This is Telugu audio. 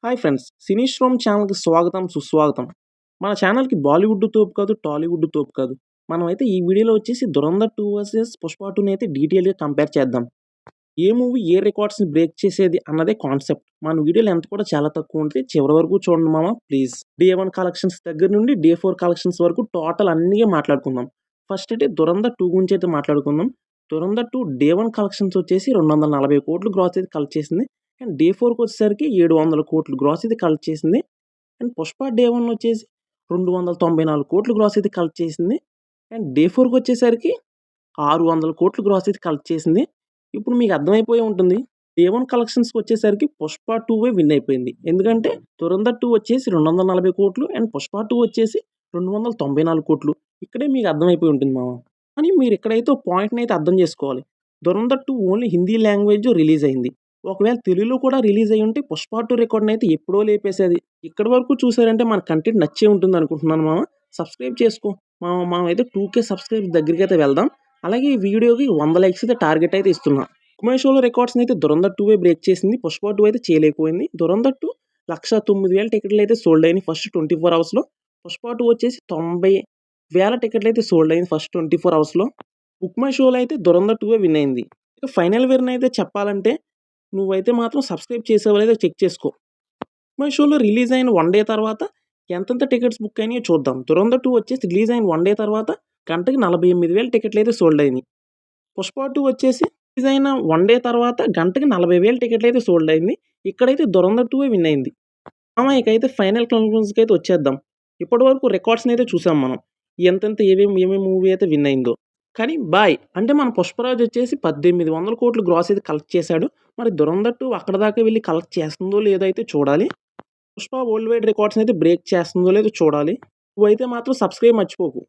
హాయ్ ఫ్రెండ్స్, సినీ శ్రోమ్ ఛానల్‌కి స్వాగతం, సుస్వాగతం. మన ఛానల్‌కి బాలీవుడ్ తోపు కాదు, టాలీవుడ్ తోపు కాదు. మనమైతే ఈ వీడియోలో వచ్చేసి 'దురంధర్ 2' వర్సెస్ 'పుష్ప 2'ని అయితే డీటెయిల్‌గా కంపేర్ చేద్దాం. ఏ మూవీ ఏ రికార్డ్స్‌ని బ్రేక్ చేసేది అన్నదే కాన్సెప్ట్. మన వీడియో లెంత్ కూడా చాలా తక్కువ ఉంటది. చివరి వరకు చూడండి మామ ప్లీజ్. డే 1 కలెక్షన్స్ దగ్గర నుండి డే 4 కలెక్షన్స్ వరకు టోటల్ అన్నీ మాట్లాడుకుందాం. ఫస్ట్ అయితే 'దురంధర్ 2' గురించి అయితే మాట్లాడుకుందాం. 'దురంధర్ 2' డే 1 కలెక్షన్స్ వచ్చేసి 240,00,00,000 గ్రాస్ అయితే కలెక్ట్ చేసింది. అండ్ డే 4కి వచ్చేసరికి 700,00,00,000 గ్రాస్ అయితే కలెక్ట్ చేసింది. అండ్ 'పుష్ప' డే 1 వచ్చేసి 294,00,00,000 గ్రాస్ అయితే కలెక్ట్ చేసింది. అండ్ డే 4కి వచ్చేసరికి 600,00,00,000 గ్రాస్ అయితే కలెక్ట్ చేసింది. ఇప్పుడు మీకు అర్థమైపోయి ఉంటుంది. డే 1 కలెక్షన్స్‌కొచ్చేసరికి 'పుష్ప 2' విన్ అయిపోయింది. ఎందుకంటే 'దురంధర్ 2' వచ్చేసి 240,00,00,000 అండ్ 'పుష్ప 2' వచ్చేసి 294,00,00,000. ఇక్కడే మీకు అర్థమైపోయి ఉంటుంది మామ. కానీ మీరు ఇక్కడైతే ఒక పాయింట్‌నైతే అర్థం చేసుకోవాలి. 'దురంధర్ 2' ఓన్లీ హిందీ లాంగ్వేజ్‌లో రిలీజ్ అయింది. ఒకవేళ తెలుగులో కూడా రిలీజ్ అయ్యి ఉంటే 'పుష్ప 2' రికార్డ్‌నైతే ఎప్పుడో లేపేసేది. ఇక్కడి వరకు చూసారంటే మన కంటెంట్ నచ్చే ఉంటుంది అనుకుంటున్నాను మామ. సబ్స్క్రైబ్ చేసుకో. మనమైతే 2,000 సబ్స్క్రైబర్స్ దగ్గరికైతే వెళ్దాం. అలాగే ఈ వీడియోకి 100 లైక్స్ అయితే టార్గెట్ అయితే ఇస్తున్నా. 'బుక్ మై షో'లో రికార్డ్స్‌ని అయితే 'దురంధర్ 2' బ్రేక్ చేసింది. 'పుష్ప 2' అయితే చేయలేకపోయింది. 'దురంధర్ 2' 1,09,000 టికెట్లు అయితే సోల్డ్ అయినాయి ఫస్ట్ 24 అవర్స్‌లో. 'పుష్ప 2' వచ్చేసి 90,000 టికెట్లు అయితే సోల్డ్ అయింది ఫస్ట్ 24 అవర్స్‌లో. 'బుక్ మై షో'లో అయితే 'దురంధర్ 2' విన్ అయింది. ఇక ఫైనల్ విన్నర్ అయితే చెప్పాలంటే నువ్వైతే మాత్రం సబ్స్క్రైబ్ చేసావో లేదో చెక్ చేసుకో. 'బుక్ మై షో'లో రిలీజ్ అయిన 1 డే తర్వాత ఎంతెంత టికెట్స్ బుక్ అయినాయో చూద్దాం. 'దురంధర్ 2' వచ్చేసి రిలీజ్ అయిన 1 డే తర్వాత గంటకి 48,000 టికెట్లు అయితే సోల్డ్ అయినాయి. 'పుష్ప 2' వచ్చేసి రిలీజ్ అయిన 1 డే తర్వాత గంటకి 40,000 టికెట్లు అయితే సోల్డ్ అయింది. ఇక్కడైతే 'దురంధర్ 2' విన్ అయింది. ఇకైతే ఫైనల్ కన్క్లూజన్స్‌కి అయితే వచ్చేద్దాం. ఇప్పటివరకు రికార్డ్స్‌ని అయితే చూసాం మనం. ఏమేమి మూవీ అయితే విన్ అయిందో. కానీ అంటే మన 'పుష్పరాజ్' వచ్చేసి 1,800,00,00,000 గ్రాస్ అయితే కలెక్ట్ చేశాడు. మరి 'దురంధర్ 2' అక్కడి దాకా వెళ్లి కలెక్ట్ చేస్తుందో లేదో అయితే చూడాలి. 'పుష్ప' వరల్డ్ వైడ్ రికార్డ్స్‌ని అయితే బ్రేక్ చేస్తుందో లేదో చూడాలి. నువ్వైతే మాత్రం సబ్స్క్రైబ్ మర్చిపోకు.